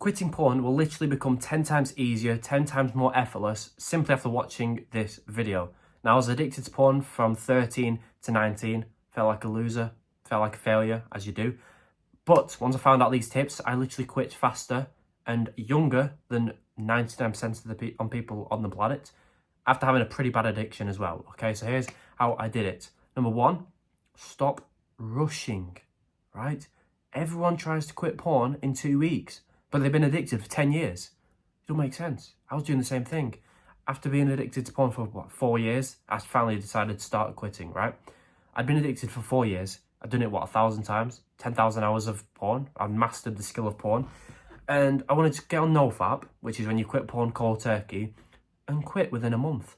Quitting porn will literally become 10 times easier, 10 times more effortless simply after watching this video. Now, I was addicted to porn from 13 to 19, felt like a loser, felt like a failure, as you do. But once I found out these tips, I literally quit faster and younger than 99% of the people on the planet, after having a pretty bad addiction as well. Okay, so here's how I did it. Number one, stop rushing, right? Everyone tries to quit porn in 2 weeks, but they've been addicted for 10 years. It don't make sense. I was doing the same thing. After being addicted to porn for, 4 years, I finally decided to start quitting, right? I'd been addicted for 4 years. I'd done it, 1,000 times? 10,000 hours of porn. I'd mastered the skill of porn. And I wanted to get on NoFap, which is when you quit porn cold turkey, and quit within a month.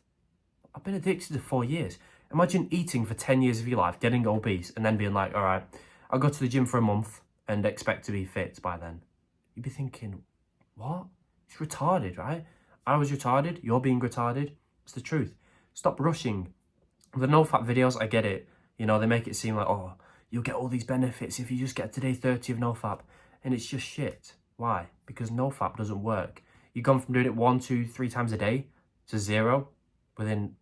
I've been addicted for 4 years. Imagine eating for 10 years of your life, getting obese, and then being like, all right, I'll go to the gym for a month and expect to be fit by then. You'd be thinking, what? It's retarded, right? I was retarded, you're being retarded. It's the truth. Stop rushing. The NoFap videos, I get it. You know, they make it seem like, oh, you'll get all these benefits if you just get to day 30 of NoFap. And it's just shit. Why? Because NoFap doesn't work. You've gone from doing it 1, 2, 3 times a day to 0 within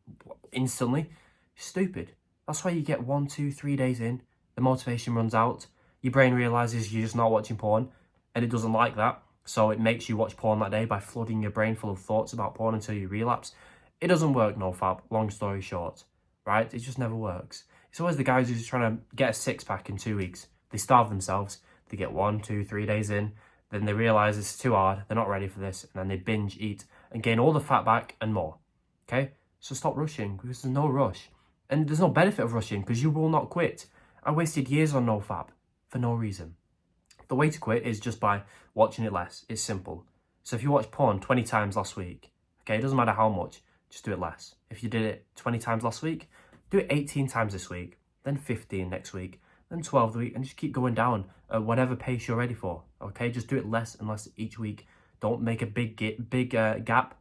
instantly. Stupid. That's why you get 1, 2, 3 days in, the motivation runs out, your brain realizes you're just not watching porn, and it doesn't like that, so it makes you watch porn that day by flooding your brain full of thoughts about porn until you relapse. It doesn't work, NoFap, long story short, right? It just never works. It's always the guys who's trying to get a 6-pack in 2 weeks. They starve themselves, they get 1, 2, 3 days in, then they realize it's too hard, they're not ready for this, and then they binge eat and gain all the fat back and more, okay? So stop rushing, because there's no rush. And there's no benefit of rushing, because you will not quit. I wasted years on NoFap for no reason. The way to quit is just by watching it less. It's simple. So if you watched porn 20 times last week, okay, it doesn't matter how much, just do it less. If you did it 20 times last week, do it 18 times this week, then 15 next week, then 12 the week, and just keep going down at whatever pace you're ready for, okay? Just do it less and less each week. Don't make a big gap,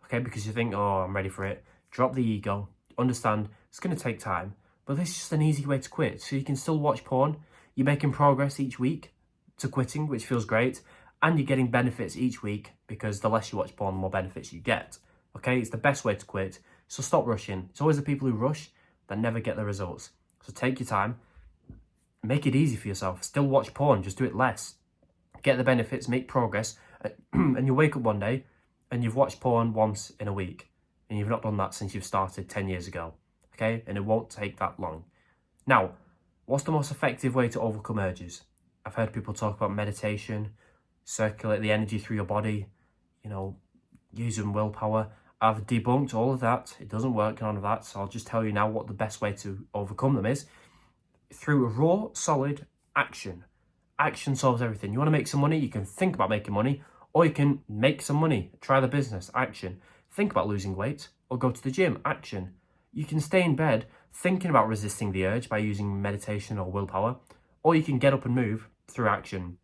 okay, because you think, oh, I'm ready for it. Drop the ego. Understand, it's going to take time, but this is just an easy way to quit. So you can still watch porn. You're making progress each week to quitting, which feels great, and you're getting benefits each week, because the less you watch porn, the more benefits you get. Okay, it's the best way to quit. So stop rushing. It's always the people who rush that never get the results. So take your time, make it easy for yourself. Still watch porn, just do it less. Get the benefits, make progress, and you wake up one day and you've watched porn once in a week, and you've not done that since you've started 10 years ago. Okay, and it won't take that long. Now, what's the most effective way to overcome urges? I've heard people talk about meditation, circulate the energy through your body, you know, using willpower. I've debunked all of that. It doesn't work, none of that. So I'll just tell you now what the best way to overcome them is. Through raw, solid action. Action solves everything. You want to make some money, you can think about making money, or you can make some money. Try the business, action. Think about losing weight, or go to the gym, action. You can stay in bed thinking about resisting the urge by using meditation or willpower, or you can get up and move through action.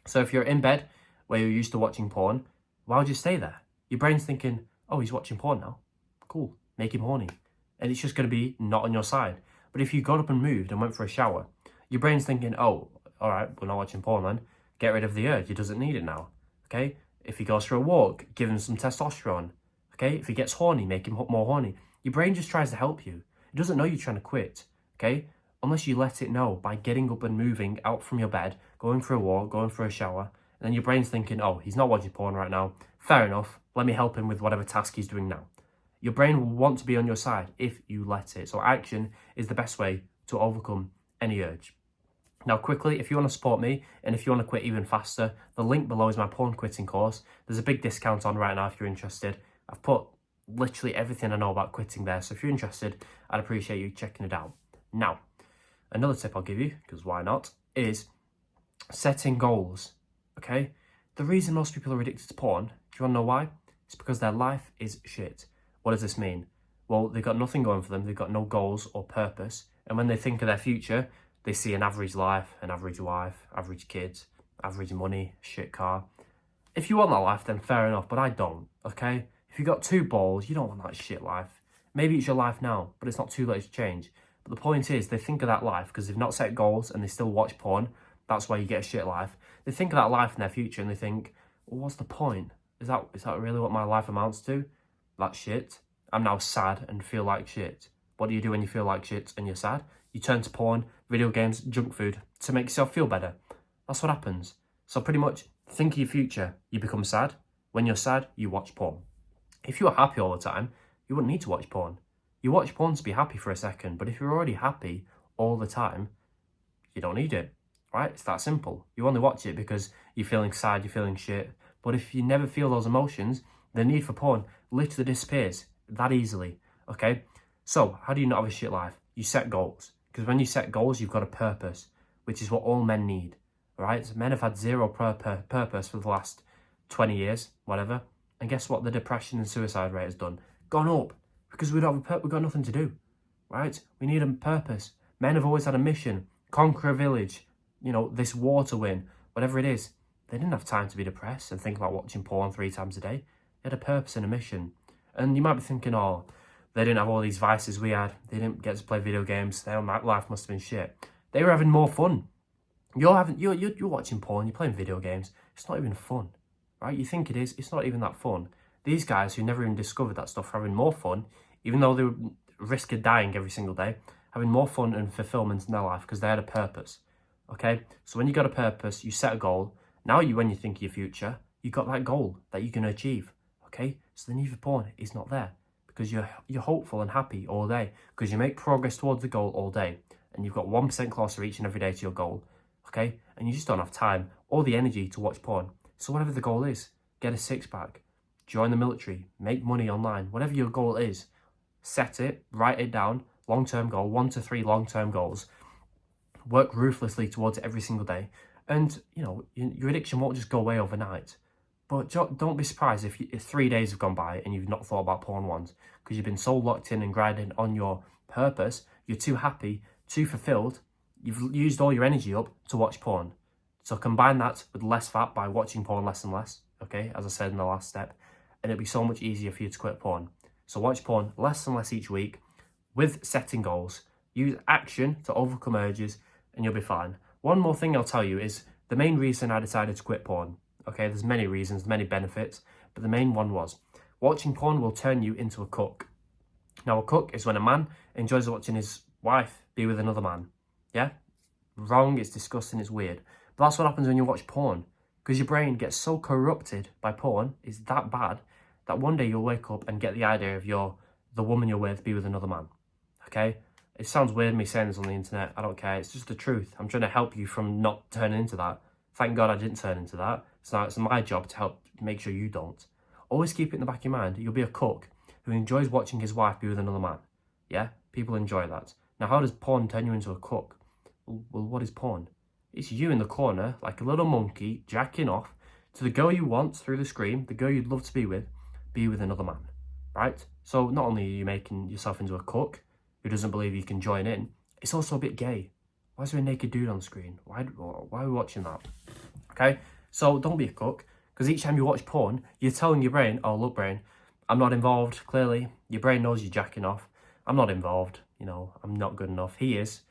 So if you're in bed where you're used to watching porn, why would you stay there? Your brain's thinking, oh, he's watching porn now. Cool, make him horny. And it's just going to be not on your side. But if you got up and moved and went for a shower, your brain's thinking, oh, all right, we're not watching porn then. Get rid of the urge, he doesn't need it now, okay? If he goes for a walk, give him some testosterone, okay? If he gets horny, make him more horny. Your brain just tries to help you. It doesn't know you're trying to quit, okay? Unless you let it know by getting up and moving out from your bed, going for a walk, going for a shower, and then your brain's thinking, oh, he's not watching porn right now. Fair enough, let me help him with whatever task he's doing now. Your brain will want to be on your side if you let it. So action is the best way to overcome any urge. Now quickly, if you want to support me and if you want to quit even faster, the link below is my porn quitting course. There's a big discount on right now if you're interested. I've put literally everything I know about quitting there. So if you're interested, I'd appreciate you checking it out. Now, another tip I'll give you, because why not, is setting goals, okay? The reason most people are addicted to porn, do you want to know why? It's because their life is shit. What does this mean? Well, they've got nothing going for them. They've got no goals or purpose. And when they think of their future, they see an average life, an average wife, average kids, average money, shit car. If you want that life, then fair enough, but I don't, okay? If you've got 2 balls, you don't want that shit life. Maybe it's your life now, but it's not too late to change. But the point is, they think of that life because they've not set goals and they still watch porn. That's why you get a shit life. They think of that life in their future and they think, well, what's the point? Is that really what my life amounts to? That's shit. I'm now sad and feel like shit. What do you do when you feel like shit and you're sad? You turn to porn, video games, junk food to make yourself feel better. That's what happens. So pretty much, think of your future. You become sad. When you're sad, you watch porn. If you were happy all the time, you wouldn't need to watch porn. You watch porn to be happy for a second, but if you're already happy all the time, you don't need it, right? It's that simple. You only watch it because you're feeling sad, you're feeling shit. But if you never feel those emotions, the need for porn literally disappears that easily, okay? So, how do you not have a shit life? You set goals. Because when you set goals, you've got a purpose, which is what all men need, right? Men have had zero purpose for the last 20 years, whatever. And guess what? The depression and suicide rate has gone up because we've got nothing to do, right? We need a purpose. Men have always had a mission, conquer a village, this war to win, whatever it is. They didn't have time to be depressed and think about watching porn 3 times a day. They had a purpose and a mission. And you might be thinking, oh, they didn't have all these vices we had. They didn't get to play video games. Their life must have been shit. They were having more fun. You're watching porn, you're playing video games. It's not even fun, right? You think it is. It's not even that fun. These guys who never even discovered that stuff are having more fun, even though they were risk of dying every single day, having more fun and fulfillment in their life because they had a purpose, okay? So when you got a purpose, you set a goal. Now when you think of your future, you got that goal that you can achieve, okay? So the need for porn is not there because you're hopeful and happy all day because you make progress towards the goal all day and you've got 1% closer each and every day to your goal, okay? And you just don't have time or the energy to watch porn. So whatever the goal is, get a 6-pack, join the military, make money online, whatever your goal is, set it, write it down, long-term goal, 1 to 3 long-term goals, work ruthlessly towards it every single day. And, your addiction won't just go away overnight. But don't be surprised if 3 days have gone by and you've not thought about porn once because you've been so locked in and grinding on your purpose, you're too happy, too fulfilled, you've used all your energy up to watch porn. So combine that with less fat by watching porn less and less, okay, as I said in the last step, and it'll be so much easier for you to quit porn. So watch porn less and less each week with setting goals. Use action to overcome urges and you'll be fine. One more thing I'll tell you is the main reason I decided to quit porn. Okay, there's many reasons, many benefits, but the main one was watching porn will turn you into a cook. Now, a cook is when a man enjoys watching his wife be with another man. Yeah? Wrong, it's disgusting, it's weird. But that's what happens when you watch porn. Because your brain gets so corrupted by porn, it's that bad, that one day you'll wake up and get the idea of the woman you're with be with another man. Okay? It sounds weird me saying this on the internet. I don't care. It's just the truth. I'm trying to help you from not turning into that. Thank God I didn't turn into that. So it's my job to help make sure you don't. Always keep it in the back of your mind. You'll be a cook who enjoys watching his wife be with another man. Yeah? People enjoy that. Now, how does porn turn you into a cook? Well, what is porn? It's you in the corner, like a little monkey, jacking off to the girl you want through the screen, the girl you'd love to be with another man, right? So not only are you making yourself into a cook who doesn't believe you can join in, it's also a bit gay. Why is there a naked dude on the screen? Why are we watching that? Okay, so don't be a cook, because each time you watch porn, you're telling your brain, oh, look, brain, I'm not involved, clearly. Your brain knows you're jacking off. I'm not involved, I'm not good enough. He is,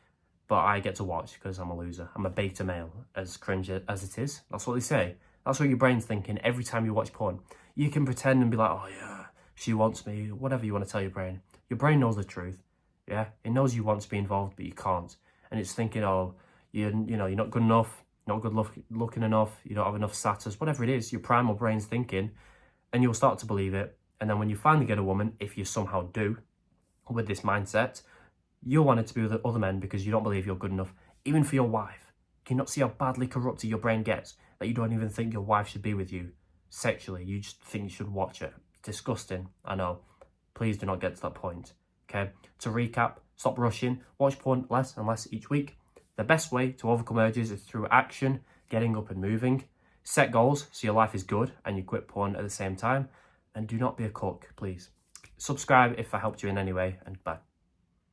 but I get to watch because I'm a loser. I'm a beta male, as cringe as it is. That's what they say. That's what your brain's thinking every time you watch porn. You can pretend and be like, oh yeah, she wants me, whatever you want to tell your brain. Your brain knows the truth, yeah? It knows you want to be involved, but you can't. And it's thinking, oh, you're not good enough, not good looking enough, you don't have enough status, whatever it is, your primal brain's thinking, and you'll start to believe it. And then when you finally get a woman, if you somehow do, with this mindset, you'll want it to be with other men because you don't believe you're good enough, even for your wife. Can you not see how badly corrupted your brain gets, that you don't even think your wife should be with you sexually? You just think you should watch it. Disgusting, I know. Please do not get to that point, okay? To recap, stop rushing, watch porn less and less each week. The best way to overcome urges is through action, getting up and moving. Set goals so your life is good and you quit porn at the same time. And do not be a cook, please. Subscribe if I helped you in any way, and bye.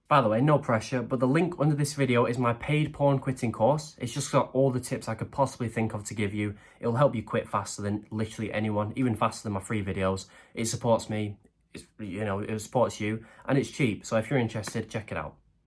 By the way, no pressure, but the link under this video is my paid porn quitting course. It's just got all the tips I could possibly think of to give you. It'll help you quit faster than literally anyone, even faster than my free videos. It supports me, it supports you, and it's cheap. So if you're interested, check it out.